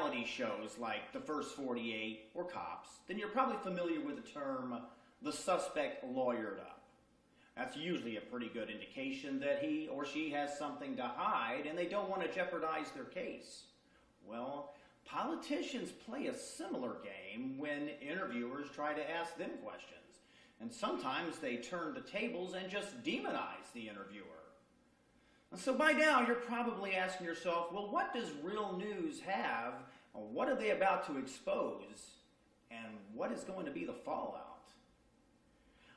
reality shows like The First 48 or Cops, then you're probably familiar with the term, the suspect lawyered up. That's usually a pretty good indication that he or she has something to hide and they don't want to jeopardize their case. Well, politicians play a similar game when interviewers try to ask them questions. And sometimes they turn the tables and just demonize the interviewer. So by now you're probably asking yourself, well, what does Real News have? What are they about to expose? And what is going to be the fallout?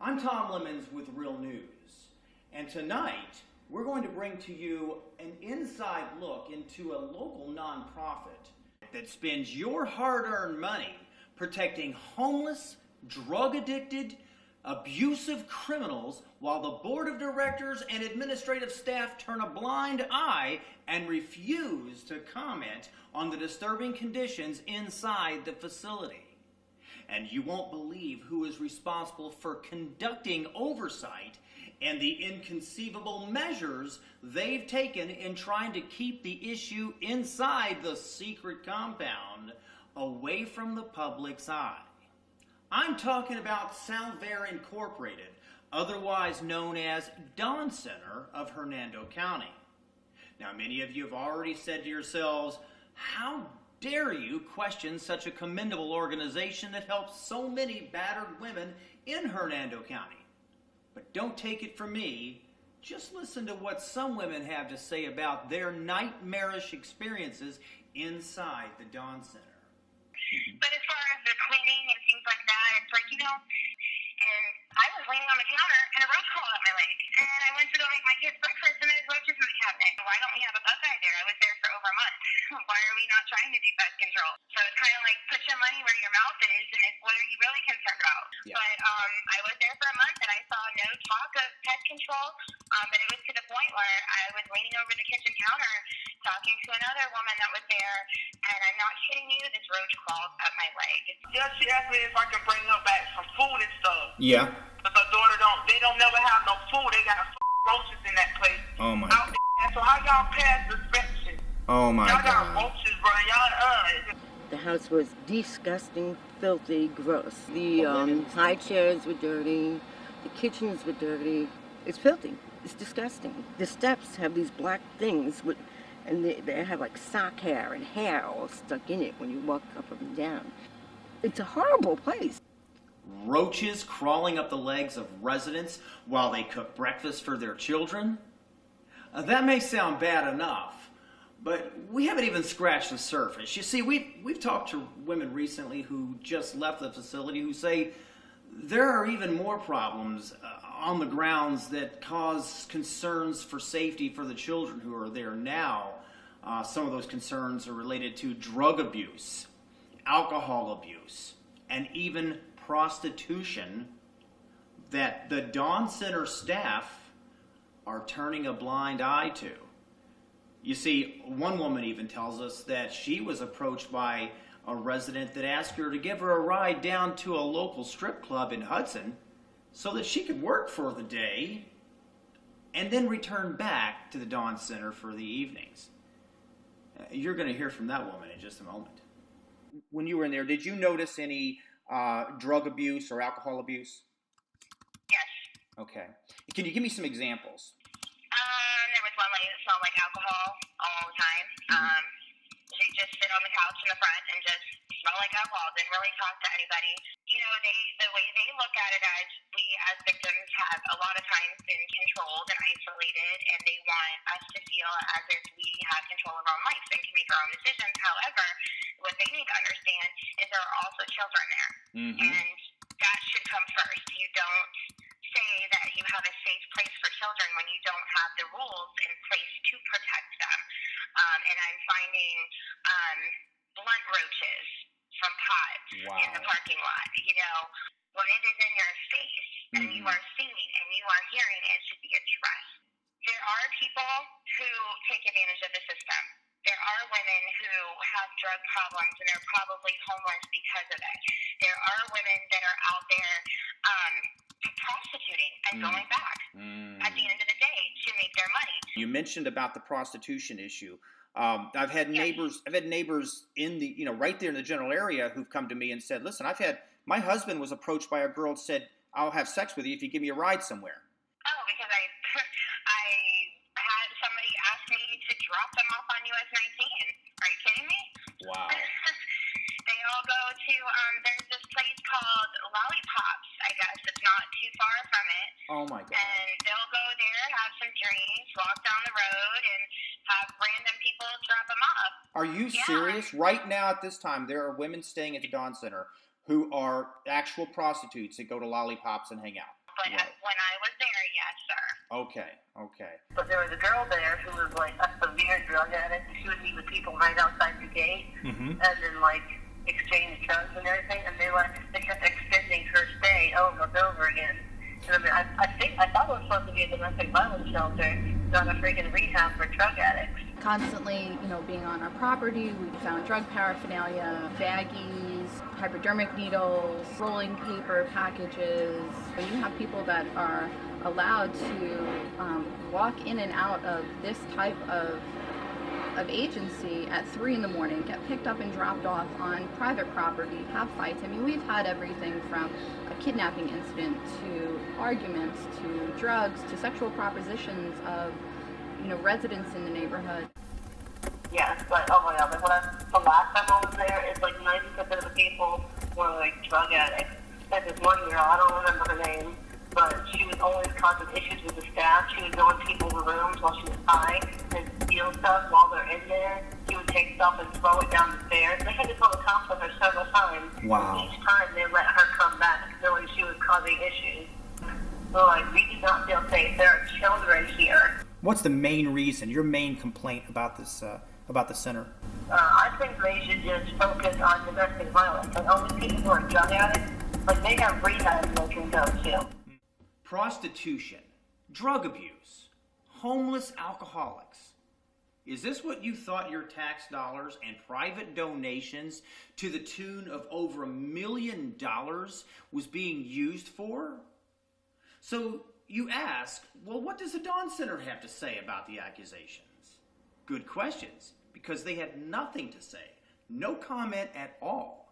I'm Tom Lemons with Real News, and tonight we're going to bring to you an inside look into a local nonprofit that spends your hard-earned money protecting homeless, drug-addicted, abusive criminals while the board of directors and administrative staff turn a blind eye and refuse to comment on the disturbing conditions inside the facility. And you won't believe who is responsible for conducting oversight and the inconceivable measures they've taken in trying to keep the issue inside the secret compound away from the public's eye. I'm talking about Salvaire Incorporated, otherwise known as Dawn Center of Hernando County. Now, many of you have already said to yourselves, how dare you question such a commendable organization that helps so many battered women in Hernando County? But don't take it from me. Just listen to what some women have to say about their nightmarish experiences inside the Dawn Center. But as far as the cleaning and things like that, it's like, and I was leaning on the counter and a roach crawled up my leg. And I went to go make my kids breakfast and there's roaches in the cabinet. Why don't we have a bug guy there? I was there for over a month. Why are we not trying to do pest control? So it's kind of like put your money where your mouth is, and it's what are you really concerned about? Yeah. But I was there for a month and I saw no talk of pest control. But it was to the point where I was leaning over the kitchen counter talking to another woman that was there, and I'm not kidding you, this roach crawled up my leg. Yeah, she asked me if I could bring her back some food and stuff. Yeah. But her daughter they don't never have no food. They got roaches in that place. Oh my God. So how y'all pass inspection? Oh my God. Y'all got roaches, bro. Y'all, The house was disgusting, filthy, gross. The high chairs were dirty. The kitchens were dirty. It's filthy. It's disgusting. The steps have these black things and they have like sock hair and hair all stuck in it when you walk up and down. It's a horrible place. Roaches crawling up the legs of residents while they cook breakfast for their children? That may sound bad enough, but we haven't even scratched the surface. You see, we've talked to women recently who just left the facility who say there are even more problems on the grounds that cause concerns for safety for the children who are there now. Some of those concerns are related to drug abuse, alcohol abuse, and even prostitution that the Dawn Center staff are turning a blind eye to. You see, one woman even tells us that she was approached by a resident that asked her to give her a ride down to a local strip club in Hudson so that she could work for the day and then return back to the Dawn Center for the evenings. You're going to hear from that woman in just a moment. When you were in there, did you notice any drug abuse or alcohol abuse? Yes. Okay. Can you give me some examples? There was one lady that smelled like alcohol all the time. She'd just sit on the couch in the front and just smell like alcohol, didn't really talk to anybody. The way they look at it as we as victims have a lot of times been controlled and isolated, and they want us to feel as if we have control of our own life and can make our own decisions. However, what they need to understand is there are also children there. And that should come first. You don't say that you have a safe place for children when you don't have the rules in place to protect them. And I'm finding blunt roaches from pods in the parking lot. When it is in your face and you are seeing and you are hearing, it should be addressed. There are people who take advantage of the system. There are women who have drug problems and they're probably homeless because of it. There are women that are out there prostituting and going back at the end of the day to make their money. You mentioned about the prostitution issue. I've had neighbors in the, right there in the general area who've come to me and said, listen, my husband was approached by a girl and said, I'll have sex with you if you give me a ride somewhere. Oh, because I had somebody ask me to drop them off on US 19. Are you kidding me? Wow. They all go to, there's this place called Lollipops, I guess. It's not too far from it. Oh, my God. And they'll go there, have some drinks, walk down the road, and have random people drop them off. Are you serious? Right now at this time, there are women staying at the Dawn Center who are actual prostitutes that go to Lollipops and hang out. But when I was there, yes, sir. Okay. But there was a girl there who was like a severe drug addict. She would meet with people right outside the gate, and then exchange drugs and everything. And they kept extending her stay over and over again. And I thought it was supposed to be a domestic violence shelter, not a freaking rehab for drug addicts. Constantly, being on our property, we found drug paraphernalia, baggies, hypodermic needles, rolling paper packages. You have people that are allowed to walk in and out of this type of agency at 3 in the morning, get picked up and dropped off on private property, have fights. I mean, we've had everything from a kidnapping incident to arguments to drugs to sexual propositions of residents in the neighborhood. Yes, but oh my God, the last time I was there, it's 90% of the people were drug addicts. There's this one girl, I don't remember her name, but she was always causing issues with the staff. She would go in people's rooms while she was high and steal stuff while they're in there. She would take stuff and throw it down the stairs. They had to call the cops on her several times. Wow. Each time they let her come back, knowing she was causing issues. So we do not feel safe. There are children here. What's the main reason, your main complaint about this, about the center? I think they should just focus on domestic violence. Only people who are drug addicts, they have rehab they can go to. Prostitution, drug abuse, homeless alcoholics. Is this what you thought your tax dollars and private donations to the tune of over $1 million was being used for? So you ask, well, what does the Dawn Center have to say about the accusations? Good questions, because they had nothing to say, no comment at all.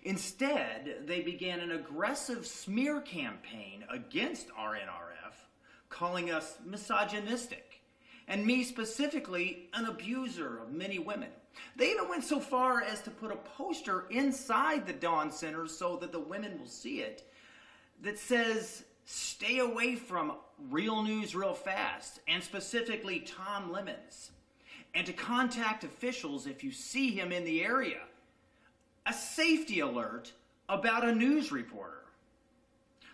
Instead, they began an aggressive smear campaign against RNRF, calling us misogynistic, and me specifically an abuser of many women. They even went so far as to put a poster inside the Dawn Center so that the women will see it that says, "Stay away from Real News Real Fast," and specifically Tom Lemons, and to contact officials if you see him in the area. A safety alert about a news reporter.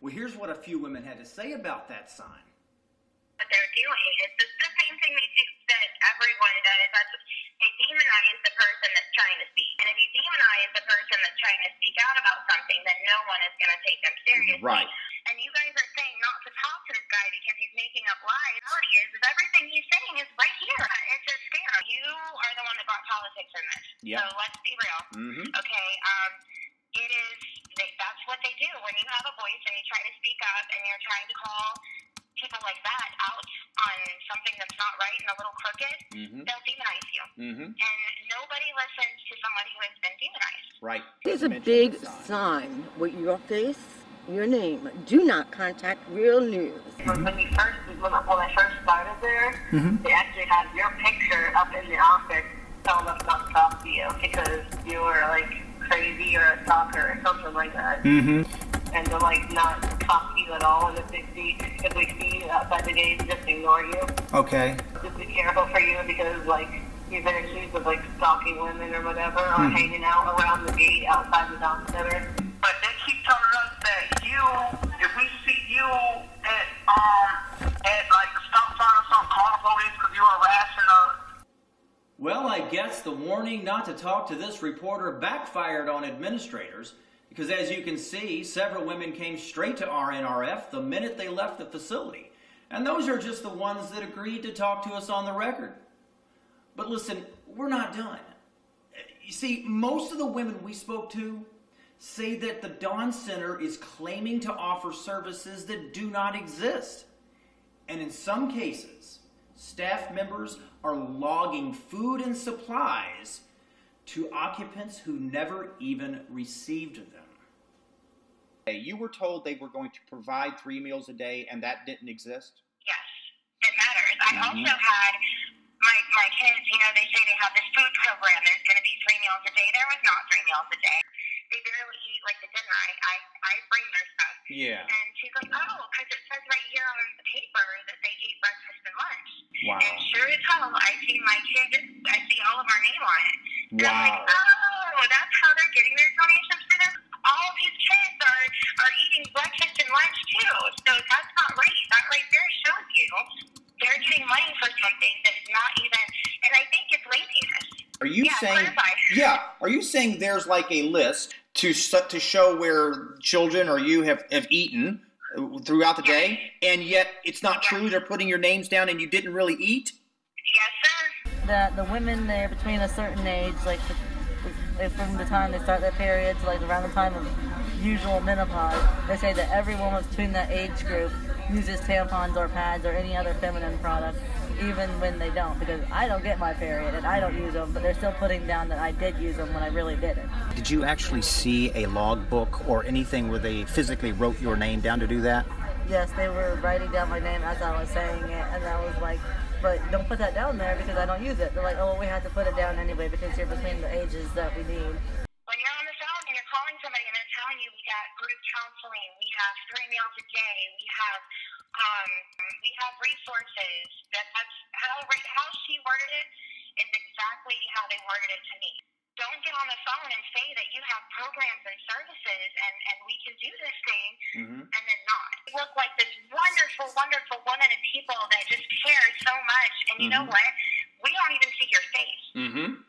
Well, here's what a few women had to say about that sign. What they're doing is the same thing they do that everyone does. They demonize the person that's trying to speak. And if you demonize the person that's trying to speak out about something, then no one is going to take them seriously. Right. And you guys are saying not to talk to this guy because he's making up lies. The reality is everything he's saying is right here. It's a scam. You are the one that brought politics in this. Yep. So let's be real. Mm-hmm. Okay. That's what they do. When you have a voice and you try to speak up and you're trying to call people like that out on something that's not right and a little crooked, they'll demonize you. And nobody listens to somebody who has been demonized. Right. There's a big sign with your face, your name. Do not contact Real News. When I first started there, they actually had your picture up in the office telling us not to talk to you because you were crazy or a stalker or something like that. And to not talk to you at all. And if we see you outside the gate, just ignore you. Okay. Just be careful for you because you've been accused of stalking women or whatever, or hanging out around the gate outside the Dawn Center. But they keep telling us that if we see you at the stop sign or something, call the police because you're harassing us. Well, I guess the warning not to talk to this reporter backfired on administrators, because as you can see, several women came straight to RNRF the minute they left the facility. And those are just the ones that agreed to talk to us on the record. But listen, we're not done. You see, most of the women we spoke to say that the Dawn Center is claiming to offer services that do not exist. And in some cases, staff members are logging food and supplies to occupants who never even received them. You were told they were going to provide 3 meals a day, and that didn't exist? Yes, it matters. I also had my kids, they say they have this food program. There's going to be 3 meals a day. There was not 3 meals a day. They barely eat like the dinner. I bring their stuff. Yeah. And she's like, oh, because it says right here on the paper that they eat breakfast and lunch. Wow. And sure as hell, I see my kids, I see all of our name on it. And Wow. I'm like, oh, that's how they're getting their donations for their. All of these kids are eating breakfast and lunch too. So that's not right. That right there shows you they're getting money for something that is not even, and I think it's laziness. Are you saying? Yeah. Are you saying there's like a list to show where children or you have eaten throughout the day, and yet it's not true? They're putting your names down, and you didn't really eat. Yes, sir. The women there between a certain age, like from the time they start their periods, like around the time of usual menopause, they say that every woman between that age group uses tampons or pads or any other feminine product, even when they don't, because I don't get my period and I don't use them, but they're still putting down that I did use them when I really didn't. Did you actually see a logbook or anything where they physically wrote your name down to do that? Yes, they were writing down my name as I was saying it, and I was like, but don't put that down there because I don't use it. They're like, oh, well, we have to put it down anyway because you're between the ages that we need. When you're on the phone and you're calling somebody and they're telling you we got group counseling, we have 3 meals a day, we have resources. That's how she worded it is exactly how they worded it to me. Don't get on the phone and say that you have programs and services and we can do this thing and then not. You look like this wonderful, wonderful woman and people that just care so much. And you know what? We don't even see your face.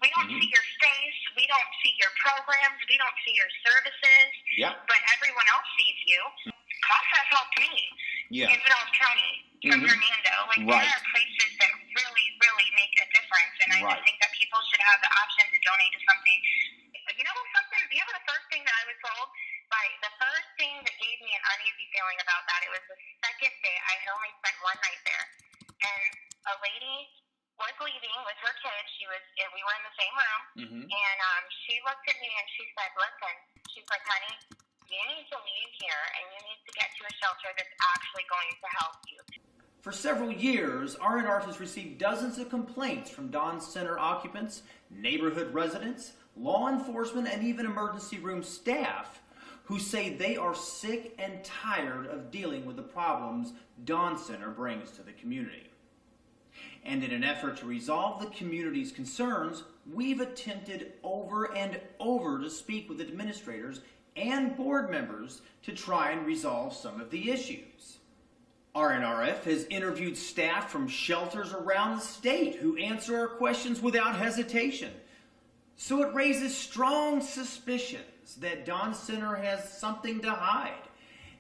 We don't see your face. We don't see your programs. We don't see your services. Yeah. But everyone else sees you. Cost has helped me in Pinellas County from Hernando. Like, there are places that really, really make a difference. And I just think that people should have the option to donate to something. You know something? You know the first thing that I was told? The first thing that gave me an uneasy feeling about that, it was the second day. I had only spent 1 night there. And a lady was leaving with her kids. We were in the same room. And she looked at me and she said, listen, she's like, honey, you need to leave here and you need to get to a shelter that's actually going to help you. For several years, R&R has received dozens of complaints from Dawn Center occupants, neighborhood residents, law enforcement, and even emergency room staff who say they are sick and tired of dealing with the problems Dawn Center brings to the community. And in an effort to resolve the community's concerns, we've attempted over and over to speak with administrators and board members to try and resolve some of the issues. RNRF has interviewed staff from shelters around the state who answer our questions without hesitation. So it raises strong suspicions that Dawn Center has something to hide.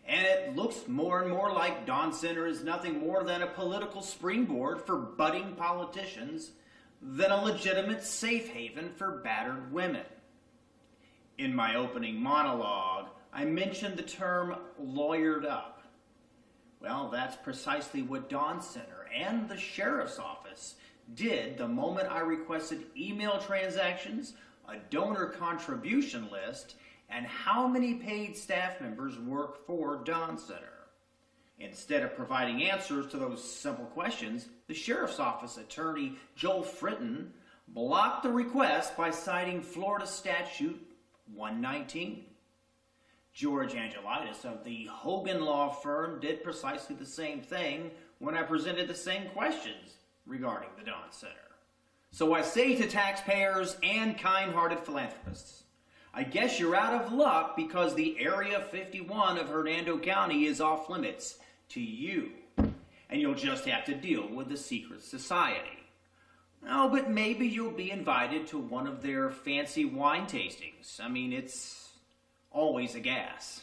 And it looks more and more like Dawn Center is nothing more than a political springboard for budding politicians than a legitimate safe haven for battered women. In my opening monologue, I mentioned the term lawyered up. Well, that's precisely what Dawn Center and the Sheriff's Office did the moment I requested email transactions, a donor contribution list, and how many paid staff members work for Dawn Center. Instead of providing answers to those simple questions, the Sheriff's Office attorney Joel Fritton blocked the request by citing Florida Statute 119. George Angelitis of the Hogan Law Firm did precisely the same thing when I presented the same questions regarding the Dawn Center. So I say to taxpayers and kind-hearted philanthropists, I guess you're out of luck because the Area 51 of Hernando County is off limits to you, and you'll just have to deal with the secret society. Oh, but maybe you'll be invited to one of their fancy wine tastings. I mean, it's always a gas.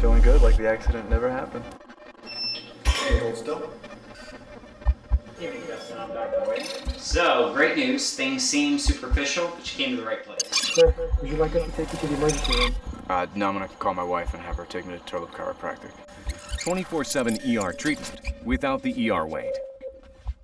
Feeling good, like the accident never happened. Hold still. So, great news. Things seem superficial, but you came to the right place. Sir, would you like us to take you to the emergency room? No, I'm gonna call my wife and have her take me to Turtle Chiropractic. 24/7 ER treatment without the ER wait.